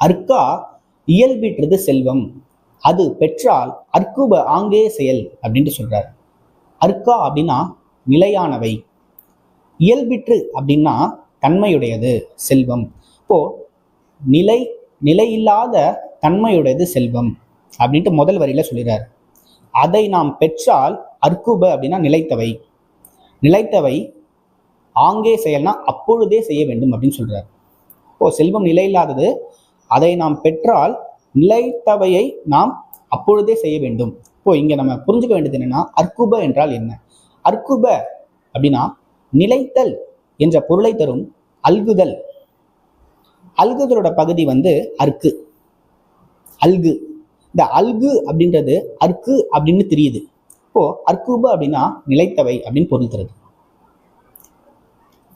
அர்க்கா இயல்பிற்றது செல்வம், அது பெற்றால் அற்குப ஆங்கே செயல் அப்படின்ட்டு சொல்றார். அர்க்கா அப்படின்னா நிலையானவை, இயல்பிற்று அப்படின்னா தன்மையுடையது செல்வம். இப்போ நிலையில்லாத தன்மையுடையது செல்வம் அப்படின்ட்டு முதல் வரியில சொல்லிடுறார். அதை நாம் பெற்றால் அற்குப அப்படின்னா நிலைத்தவை ஆங்கே செயல்னா அப்பொழுதே செய்ய வேண்டும் அப்படின்னு சொல்றார். இப்போ செல்வம் நிலையில்லாதது, அதை நாம் பெற்றால் நிலைத்தவையை நாம் அப்பொழுதே செய்ய வேண்டும். இப்போ இங்க நம்ம புரிஞ்சுக்க வேண்டியது என்னன்னா, அற்குப என்றால் என்ன? அற்குப அப்படின்னா நிலைத்தல் என்ற பொருளை தரும் அல்குதல். அல்குதலோட பகுதி அர்க்கு, அல்கு. இந்த அல்கு அப்படின்றது அர்க்கு அப்படின்னு தெரியுது. இப்போ அற்குப அப்படின்னா நிலைத்தவை அப்படின்னு பொருள் தருது.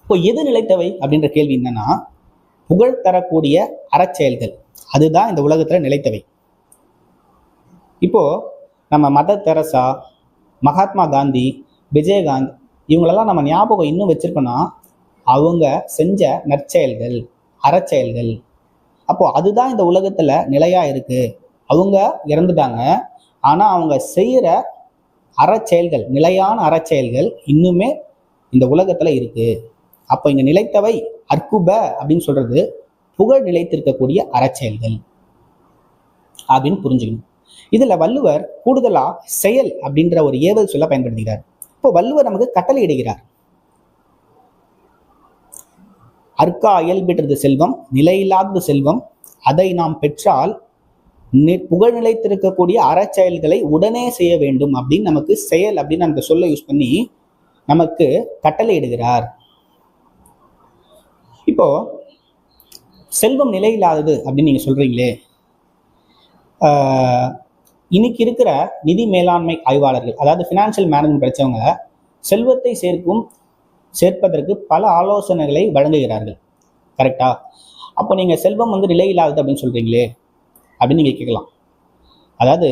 இப்போ எது நிலைத்தவை அப்படின்ற கேள்வி என்னன்னா, புகழ் தரக்கூடிய அறச்செயல்கள் அதுதான் இந்த உலகத்துல நிலைத்தவை. இப்போ நம்ம மதர் தெரசா, மகாத்மா காந்தி, விஜயகாந்த் இவங்களெல்லாம் நம்ம ஞாபகம் இன்னும் வச்சிருக்கோம்னா அவங்க செஞ்ச நற்செயல்கள், அறச்செயல்கள். அப்போ அதுதான் இந்த உலகத்துல நிலையா இருக்கு. அவங்க இறந்துட்டாங்க, ஆனா அவங்க செய்யற அறச்செயல்கள், நிலையான அறச்செயல்கள் இன்னுமே இந்த உலகத்துல இருக்கு. அப்போ இங்க நிலைத்தவை அற்குப அப்படின்னு சொல்றது புகழ் நிலைத்திருக்கக்கூடிய அறச்செயல்கள் அப்படின்னு புரிஞ்சுக்கணும். இதுல வள்ளுவர் கூடுதலா செயல் அப்படின்ற ஒரு ஏவல் சொல்ல பயன்படுத்துகிறார். இப்போ வள்ளுவர் நமக்கு கட்டளை இடுகிறார். அர்க்கா இயல்பிற்றது செல்வம், நிலையில்லாதது செல்வம், அதை நாம் பெற்றால் புகழ் நிலைத்திருக்கக்கூடிய அறச்செயல்களை உடனே செய்ய வேண்டும் அப்படின்னு நமக்கு செயல் அப்படின்னு அந்த சொல்ல யூஸ் பண்ணி நமக்கு கட்டளை இடுகிறார். இப்போ செல்வம் நிலையில்லாதது அப்படின்னு நீங்க சொல்றீங்களே, இன்னைக்கு இருக்கிற நிதி மேலாண்மை ஆய்வாளர்கள், அதாவது ஃபினான்ஷியல் மேனேஜ்மெண்ட் படித்தவங்க செல்வத்தை சேர்ப்பதற்கு பல ஆலோசனைகளை வழங்குகிறார்கள். கரெக்டா? அப்போ நீங்க செல்வம் நிலையில்லாதது அப்படின்னு சொல்றீங்களே அப்படின்னு நீங்க கேட்கலாம். அதாவது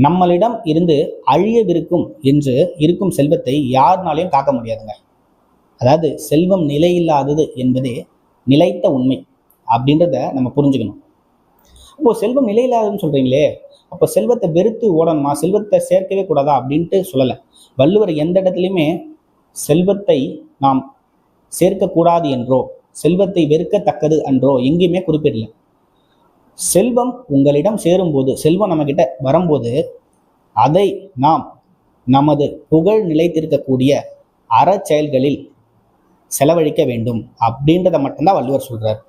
நம்மளிடம் இருந்து அழியவிருக்கும் என்று இருக்கும் செல்வத்தை யாருனாலையும் காக்க முடியாதுங்க. அதாவது செல்வம் நிலையில்லாதது என்பதே நிலைத்த உண்மை அப்படின்றத நம்ம புரிஞ்சுக்கணும். அப்போ செல்வம் நிலையில்லாததுன்னு சொல்றீங்களே, அப்போ செல்வத்தை வெறுத்து ஓடணுமா, செல்வத்தை சேர்க்கவே கூடாதா அப்படின்ட்டு சொல்லலை. வள்ளுவர் எந்த இடத்துலையுமே செல்வத்தை நாம் சேர்க்கக்கூடாது என்றோ செல்வத்தை வெறுக்கத்தக்கது என்றோ எங்கேயுமே குறிப்பிடல. செல்வம் உங்களிடம் சேரும்போது, செல்வம் நம்ம கிட்ட வரும்போது அதை நாம் நமது புகழ் நிலைத்திருக்கக்கூடிய அறச்செயல்களில் செலவழிக்க வேண்டும் அப்படின்றத மட்டும்தான் வள்ளுவர் சொல்றார்.